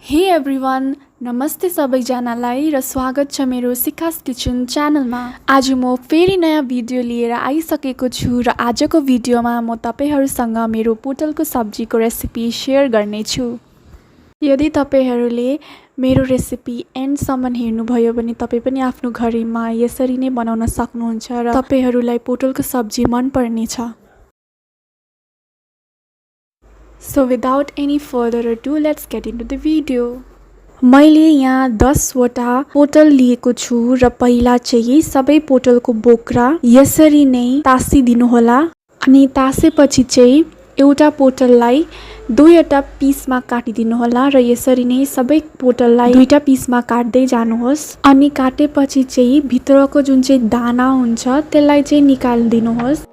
हे एभ्रिवान, नमस्ते सबैजनालाई र स्वागत छ मेरो सिखास किचन च्यानलमा। आज म फेरि नयाँ भिडियो लिएर आइसकेको छु र आजको भिडियोमा म तपाईहरुसँग मेरो पोटलको सब्जीको रेसिपी शेयर गर्नेछु। यदि तपाईहरुले मेरो रेसिपी एन्डसम्म हेर्नुभयो भने तपाई पनि आफ्नो घरमा यसरी नै बनाउन सक्नुहुन्छ र तपाईहरुलाई पोटलको सब्जी मन पर्नेछ। So without any further ado, let's get into the video. मैले यहाँ 10 वटा पोटल लिएको छु र पहिला चाहिँ सबै पोटलको बोक्रा यसरी नै तासिदिनु होला। अनि तासेपछि चाहिँ एउटा पोटललाई दुईवटा पिसमा काटिदिनु होला र यसरी नै सबै पोटललाई दुईटा पिसमा काट्दै जानुहोस्। अनि काटेपछि चाहिँ भित्रको जुन चाहिँ दाना हुन्छ त्यसलाई चाहिँ निकाल्दिनुहोस्।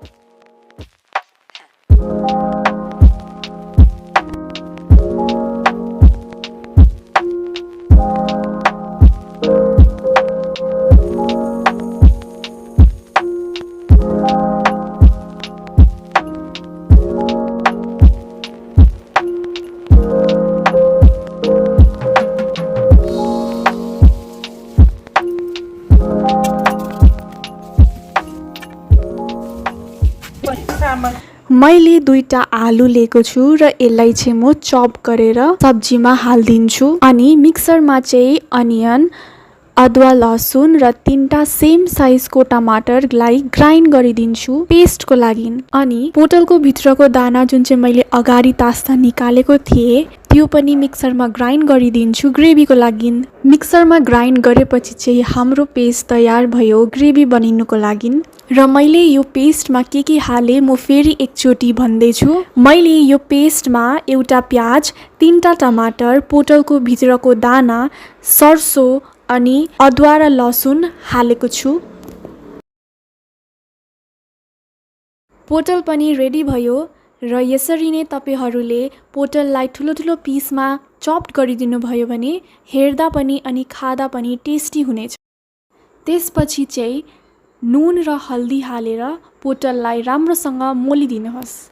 मैले दुईटा आलु लिएको छु र यसलाई चाहिँ म चप गरेर सब्जीमा हाल्दिन्छु। अनि मिक्सरमा चाहिँ अनियन, अदुवा, लसुन र 3टा सेम साइजको टमाटरलाई ग्राइन्ड गरिदिन्छु पेस्टको लागि। अनि पोटलको भित्रको दाना जुन चाहिँ मैले अगाडि तास्दा निकालेको थिएँ त्यो पनि मिक्सरमा ग्राइन्ड गरिदिन्छु ग्रेभीको लागि। मिक्सरमा ग्राइन्ड गरेपछि चाहिँ हाम्रो पेस्ट तयार भयो ग्रेभी बनिनुको लागि। र मैले यो पेस्टमा के हाले म फेरि एकचोटी भन्दैछु। मैले यो पेस्टमा एउटा प्याज, 3टा टमाटर, पोटलको भित्रको दाना, सर्सो अनि अदुवा र लसुन हालेको छु। पोटल पनि रेडी भयो र यसरी नै तपाईहरुले पोटललाई ठुलो ठुलो पिसमा चप्ड गरिदिनु भयो भने हेर्दा पनि अनि खादा पनि टेस्टी हुनेछ। त्यसपछि चाहिँ नुन र हल्दी हालेर पोटललाई राम्रोसँग मोलिदिनुहोस्।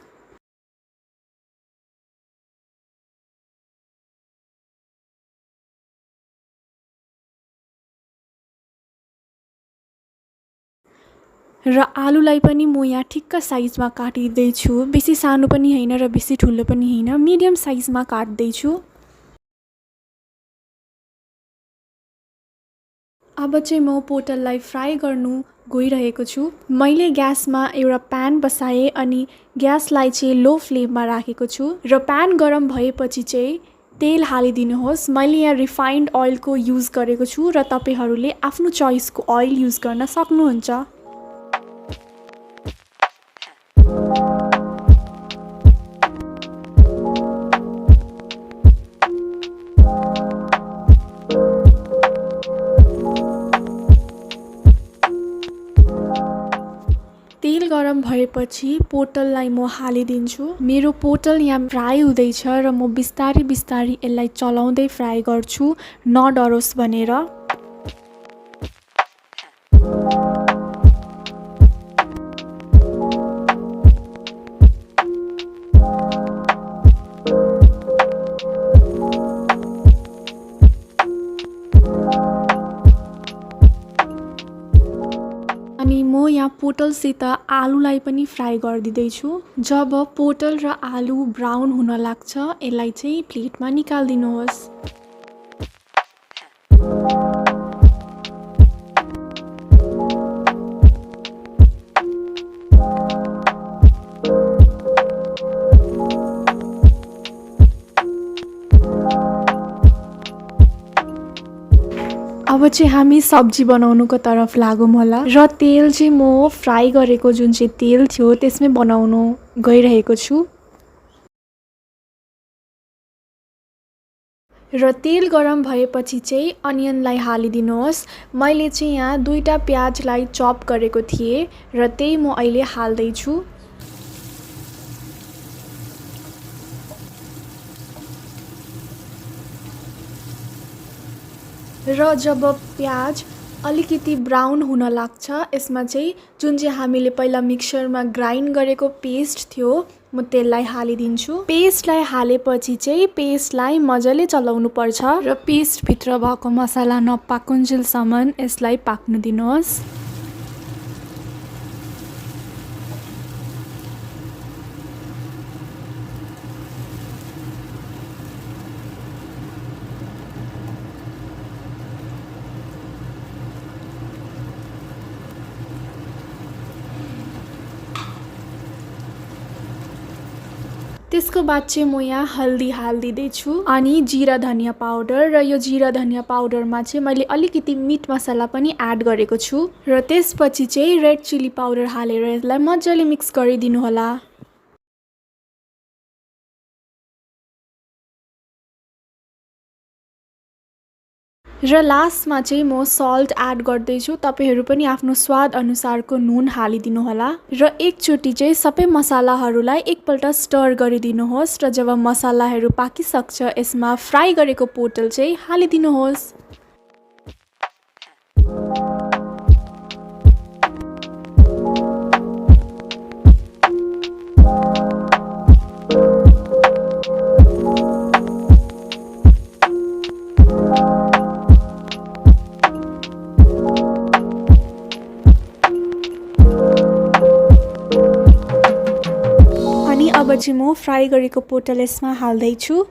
र आलुलाई पनि म यहाँ ठिक्क साइजमा काटिदैछु। बेसी सानो पनि हैन र बेसी ठुलो पनि हैन, मिडियम साइजमा काट्दैछु। अब चाहिँ म पोटललाई फ्राई गर्नु गइरहेको छु। मैले ग्यासमा एउटा प्यान बसाए अनि ग्यासलाई चाहिँ लो फ्लेममा राखेको छु र प्यान गरम भएपछि चाहिँ तेल हालिदिनुहोस्। मैले यहाँ रिफाइन्ड ऑयलको युज गरेको छु र तपाईहरुले आफ्नो चोइसको ऑयल युज गर्न सक्नुहुन्छ। तेल गरम भएपछि पोटललाई म हालिदिन्छु। मेरो पोटल यहाँ फ्राई हुँदैछ र म बिस्तारै बिस्तारै यसलाई चलाउँदै फ्राई गर्छु नडरोस् भनेर। अनि म यहाँ पोटलसित आलुलाई पनि फ्राई गरिदिँदैछु। जब पोटल र आलु ब्राउन हुन लाग्छ यसलाई चाहिँ प्लेटमा निकाल्दिनुहोस्। अब चाहिँ हामी सब्जी बनाउनुको तर्फ लागौँ होला। र तेल चाहिँ म फ्राई गरेको जुन चाहिँ तेल थियो त्यसमै बनाउनु गइरहेको छु। र तेल गरम भएपछि चाहिँ अनियनलाई हालिदिनुहोस्। मैले चाहिँ यहाँ दुईटा प्याजलाई चप गरेको थिएँ र त्यही म अहिले हाल्दैछु। र जब प्याज अलिकति ब्राउन हुन लाग्छ यसमा चाहिँ जुन चाहिँ हामीले पहिला मिक्सरमा ग्राइन्ड गरेको पेस्ट थियो म तेललाई हालिदिन्छु। पेस्टलाई हालेपछि चाहिँ पेस्टलाई मजाले चलाउनु पर्छ र पेस्टभित्र भएको मसला नपाकुन्जेलसम्म यसलाई पाक्न दिनुहोस्। त्यसको बाद चाहिँ म यहाँ हल्दी हालिदिँदैछु अनि जिरा धनिया पाउडर र यो जिरा धनिया पाउडरमा चाहिँ मैले अलिकति मिट मसला पनि एड गरेको छु र त्यसपछि चाहिँ रेड चिली पाउडर हालेर यसलाई मजाले मिक्स गरिदिनु होला। र लास्टमा चाहिँ म सल्ट एड गर्दैछु। तपाईहरू पनि आफ्नो स्वाद अनुसारको नुन हालिदिनु होला र एकचोटि चाहिँ सबै मसलाहरूलाई एकपल्ट स्टर गरिदिनुहोस् र जब मसलाहरू पाकिसक्छ यसमा फ्राई गरेको पोटल चाहिँ हालिदिनुहोस्। अब चाहिँ म फ्राई गरेको पोटल यसमा हाल्दैछु।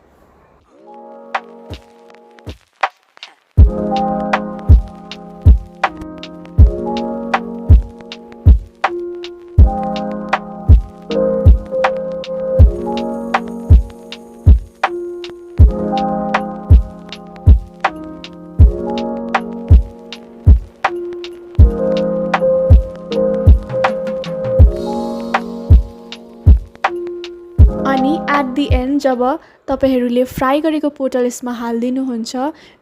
अनि एट दि एन्ड जब तपाईहरूले फ्राई गरेको पोटल यसमा हालिदिनुहुन्छ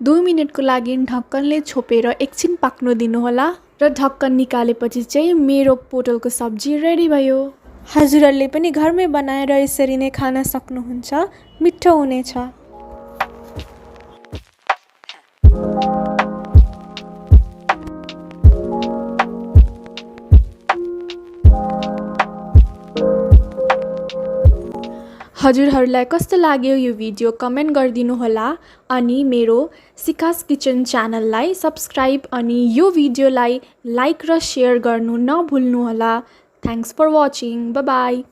2 मिनटको लागि ढक्कनले छोपेर एकछिन पाक्न दिनुहोला र ढक्कन निकालेपछि चाहिँ मेरो पोटलको सब्जी रेडी भयो। हजुरहरूले पनि घरमै बनाएर यसरी नै खान सक्नुहुन्छ, मिठो हुनेछ। हजुरहरूलाई कस्तो लाग्यो यो भिडियो कमेन्ट गरिदिनु होला अनि मेरो सिकास किचन च्यानललाई सब्स्क्राइब अनि यो भिडियोलाई लाइक र शेयर गर्नु नभुल्नु होला। Thanks for watching. Bye by.